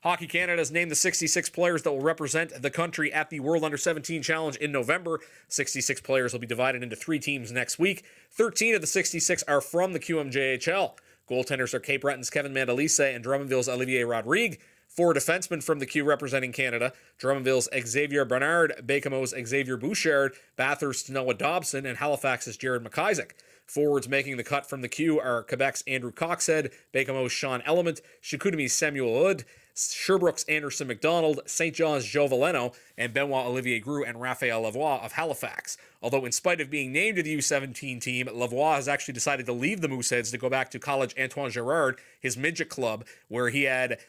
Hockey Canada has named the 66 players that will represent the country at the World Under-17 Challenge in November. 66 players will be divided into 3 teams next week. 13 of the 66 are from the QMJHL. Goaltenders are Cape Breton's Kevin Mandalise and Drummondville's Olivier Rodrigue. 4 defensemen from the Q representing Canada: Drummondville's Xavier Bernard, Bakemo's Xavier Bouchard, Bathurst's Noah Dobson, and Halifax's Jared McIsaac. Forwards making the cut from the Q are Quebec's Andrew Coxhead, Bakemo's Sean Element, Chicoutimi's Samuel Hood, Sherbrooke's Anderson McDonald, St. John's Joe Valeno, and Benoit Olivier Groux and Raphael Lavoie of Halifax. Although in spite of being named to the U17 team, Lavoie has actually decided to leave the Mooseheads to go back to College Antoine Girard, his midget club, where he had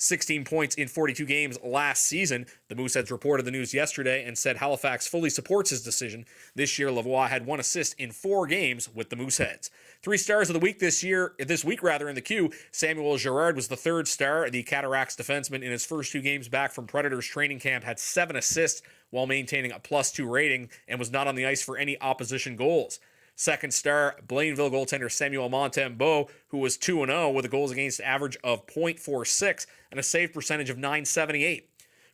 16 points in 42 games last season. The Mooseheads reported the news yesterday and said Halifax fully supports his decision. This year, Lavoie had 1 assist in 4 games with the Mooseheads. 3 stars of the week this week in the Q. Samuel Girard was the 3rd star. The Cataracts defenseman in his first 2 games back from Predators training camp had 7 assists while maintaining a +2 rating and was not on the ice for any opposition goals. 2nd star, Blainville goaltender Samuel Montembeault, who was 2-0 with a goals against average of .46 and a save percentage of .978.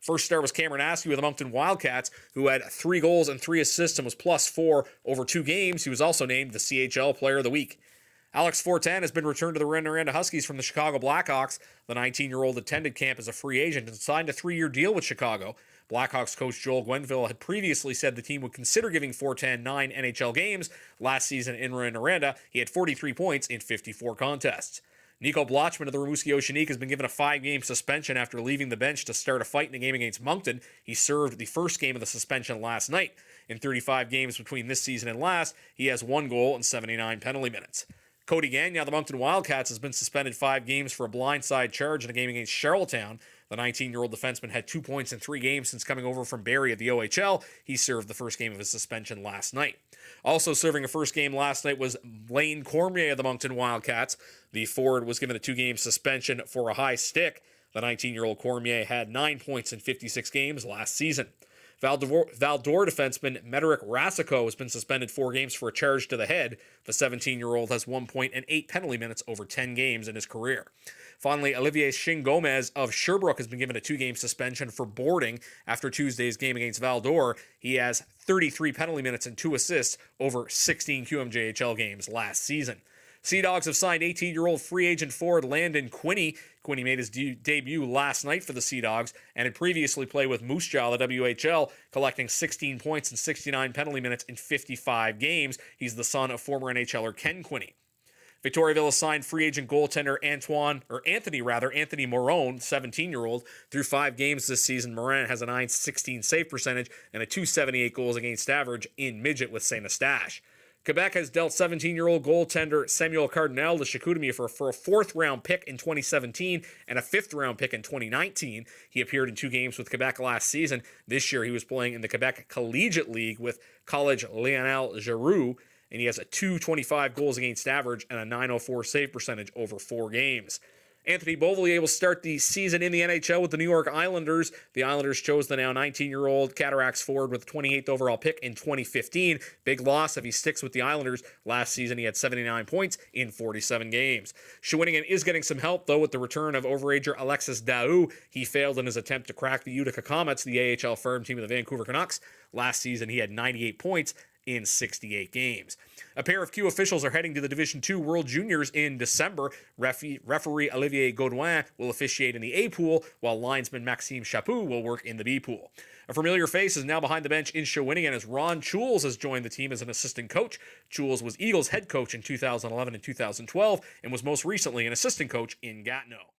1st star was Cameron Askew with the Moncton Wildcats, who had 3 goals and 3 assists and was +4 over 2 games. He was also named the CHL Player of the Week. Alex Fortin has been returned to the Rouyn-Noranda Huskies from the Chicago Blackhawks. The 19-year-old attended camp as a free agent and signed a 3-year deal with Chicago. Blackhawks coach Joel Gwenville had previously said the team would consider giving Fortin 9 NHL games. Last season in Rouyn-Noranda, he had 43 points in 54 contests. Nico Blotchman of the Rimouski Oceanique has been given a 5-game suspension after leaving the bench to start a fight in a game against Moncton. He served the first game of the suspension last night. In 35 games between this season and last, he has 1 goal and 79 penalty minutes. Cody Gagnon of the Moncton Wildcats has been suspended 5 games for a blindside charge in a game against Charlottetown. The 19-year-old defenseman had 2 points in 3 games since coming over from Barrie at the OHL. He served the first game of his suspension last night. Also serving a first game last night was Lane Cormier of the Moncton Wildcats. The forward was given a 2-game suspension for a high stick. The 19-year-old Cormier had 9 points in 56 games last season. Val-d'Or defenseman Mederic Rasico has been suspended 4 games for a charge to the head. The 17-year-old has 1 point and 8 penalty minutes over 10 games in his career. Finally, Olivier Shing-Gomez of Sherbrooke has been given a 2-game suspension for boarding after Tuesday's game against Val-d'Or. He has 33 penalty minutes and 2 assists over 16 QMJHL games last season. Sea Dogs have signed 18-year-old free agent forward Landon Quinney. Quinney made his debut last night for the Sea Dogs and had previously played with Moose Jaw, the WHL, collecting 16 points and 69 penalty minutes in 55 games. He's the son of former NHLer Ken Quinney. Victoriaville has signed free agent goaltender Anthony Morone, 17-year-old. Through 5 games this season, Morin has a .916 save percentage and a .278 goals against average in midget with St. Eustache. Quebec has dealt 17-year-old goaltender Samuel Cardinal to Chicoutimi for a 4th-round pick in 2017 and a 5th-round pick in 2019. He appeared in 2 games with Quebec last season. This year, he was playing in the Quebec Collegiate League with College Lionel Giroux, and he has a .225 goals against average and a .904 save percentage over 4 games. Anthony Beauvillier will start the season in the NHL with the New York Islanders. The Islanders chose the now 19-year-old Cataracts forward with the 28th overall pick in 2015. Big loss if he sticks with the Islanders. Last season, he had 79 points in 47 games. Shawinigan is getting some help, though, with the return of overager Alexis Daou. He failed in his attempt to crack the Utica Comets, the AHL farm team of the Vancouver Canucks. Last season, he had 98 points in 68 games. A pair of Q officials are heading to the Division II World Juniors in December. Referee Olivier Gaudouin will officiate in the A pool, while linesman Maxime Chaput will work in the B pool. A familiar face is now behind the bench in Shawinigan as Ron Chules has joined the team as an assistant coach. Chules was Eagles head coach in 2011 and 2012 and was most recently an assistant coach in Gatineau.